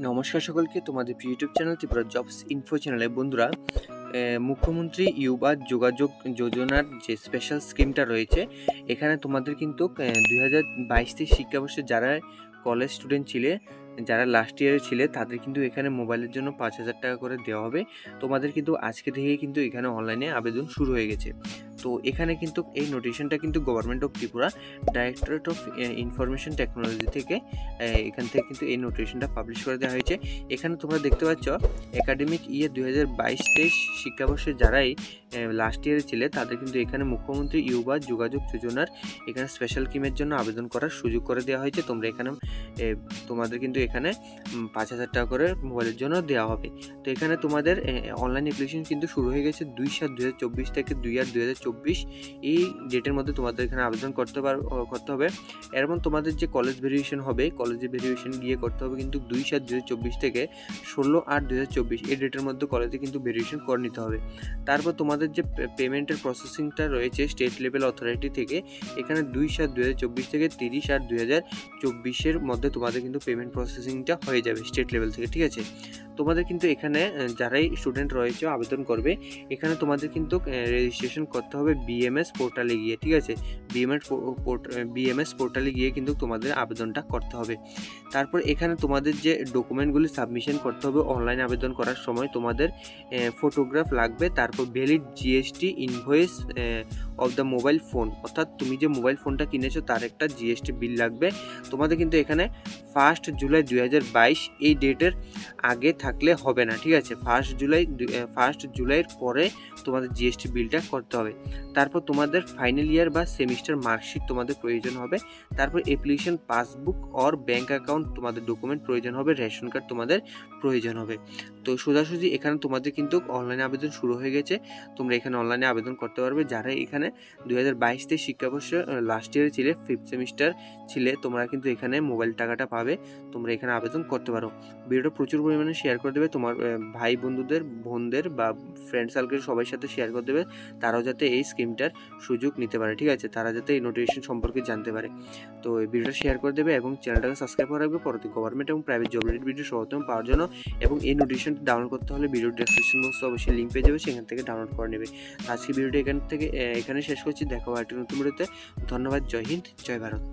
নমস্কার সকলকে, তোমাদের YouTube channel Tripura jobs info চ্যানেলে বন্ধুরা, মুখ্যমন্ত্রী ইউবা যোগাযোগ যোজনার যে স্পেশাল স্কিমটা রয়েছে, এখানে তোমাদের কিন্তু 2022-23 শিক্ষাবর্ষে যারা কলেজ স্টুডেন্ট ছিলে, যারা লাস্ট ইয়ারে ছিলে, তাদের কিন্তু এখানে মোবাইলের জন্য 5,000 টাকা করে দেওয়া হবে। তোমাদের কিন্তু আজকে থেকেই কিন্তু এখানে অনলাইনে আবেদন শুরু হয়ে গেছে। তো এখানে কিন্তু এই নোটিশনটা কিন্তু government of Tripura directorate of information technology থেকে এখান থেকে কিন্তু এই নোটিশনটা পাবলিশ করে দেওয়া হয়েছে। এখানে তোমরা দেখতে পাচ্ছ, একাডেমিক ইয়ার 2022-23 শিক্ষাবর্ষে যারাই লাস্ট ইয়ারে ছিলে, তাদের কিন্তু এখানে মুখ্যমন্ত্রী ইউবা যোগাযোগ যোজনার এখানে স্পেশাল স্কিমের জন্য আবেদন করার সুযোগ করে দেওয়া হয়েছে। তোমরা এখানে তোমাদের কিন্তু এখানে 5,000 টাকা করে মোবাইলের জন্য দেওয়া হবে। তো এখানে তোমাদের অনলাইন অ্যাপ্লিকেশন কিন্তু শুরু হয়ে গেছে 2/7/2024 থেকে 2/8/2024 এই ডেটের মধ্যে তোমাদের এখানে আবেদন করতে হবে। এরপর তোমাদের যে কলেজ ভেরিফিকেশন হবে, কলেজে ভেরিফিকেশন গিয়ে করতে হবে কিন্তু 2/7/2024 থেকে 16/8/2024 এই ডেটের মধ্যে কলেজে কিন্তু ভেরিফিকেশন করে নিতে হবে। তারপর তোমাদের যে পেমেন্টের প্রসেসিংটা রয়েছে স্টেট লেভেল অথরিটি থেকে, এখানে 2/7/2024 থেকে 30/8/2024 মধ্যে তোমাদের কিন্তু পেমেন্ট প্রসেসিংটা হয়ে যাবে স্টেট লেভেল থেকে, ঠিক আছে। তোমাদের কিন্তু এখানে যারাই স্টুডেন্ট রয়েছে আবেদন করবে, এখানে তোমাদের কিন্তু রেজিস্ট্রেশন করতে হবে বিএমএস পোর্টালে গিয়ে, ঠিক আছে। বিএমএস পোর্টালে গিয়ে কিন্তু তোমাদের আবেদনটা করতে হবে। তারপর এখানে তোমাদের যে ডকুমেন্টগুলি সাবমিশন করতে হবে অনলাইন আবেদন করার সময়, তোমাদের ফটোগ্রাফ লাগবে, তারপর valid GST invoice of the mobile phone, অর্থাৎ তুমি যে মোবাইল ফোনটা কিনেছো তার একটা জিএসটি বিল লাগবে। তোমাদের কিন্তু এখানে 1 জুলাই 2022 এই ডেটের আগে থাকলে হবে না, ঠিক আছে। 1 জুলাইয়ের পরে তোমাদের জিএসটি বিলটা করতে হবে। তারপর তোমাদের ফাইনাল ইয়ার বা সেমিস্টার মার্কশিট তোমাদের প্রয়োজন হবে। তারপর application passbook or bank account তোমাদের ডকুমেন্ট প্রয়োজন হবে, রেশন কার্ড তোমাদের প্রয়োজন হবে। তো সোজাসুজি এখানে তোমাদের কিন্তু অনলাইনে আবেদন শুরু হয়ে গেছে। তোমরা এখানে অনলাইনে আবেদন করতে পারবে। যারা এখানে 2022-23 শিক্ষাবর্ষে লাস্ট ইয়ারে ছিলে, 5th সেমিস্টার ছিলে, তোমরা কিন্তু এখানে মোবাইল টাকাটা পাবে। তোমরা এখানে আবেদন করতে পারো। ভিডিওটা প্রচুর পরিমাণে শেয়ার করে দেবে, তোমার ভাই বন্ধুদের, বোনদের বা ফ্রেন্ড সার্কেল সবার সাথে শেয়ার করে দেবে, তারাও যাতে এই স্কিমটার সুযোগ নিতে পারে, ঠিক আছে। তারা যাতে এই নোটিফিকেশন সম্পর্কে জানতে পারে। তো এই ভিডিওটা শেয়ার করে দেবে এবং চ্যানেলটাকে সাবস্ক্রাইব করে রাখবে পরবর্তী গভর্নমেন্ট এবং প্রাইভেট জব রিলেটেড ভিডিও সর্বপ্রথম পাওয়ার জন্য। এবং এই নোটিফিকেশনটি ডাউনলোড করতে হলে ভিডিও ডেসক্রিপশন বক্সে অবশ্যই লিঙ্ক পেয়ে যাবে, সেখান থেকে ডাউনলোড করে নেবে। আজকে ভিডিওটি এখানে শেষ করছি। দেখা হবে একটা নতুন ভিডিওতে। ধন্যবাদ। জয় হিন্দ, জয় ভারত।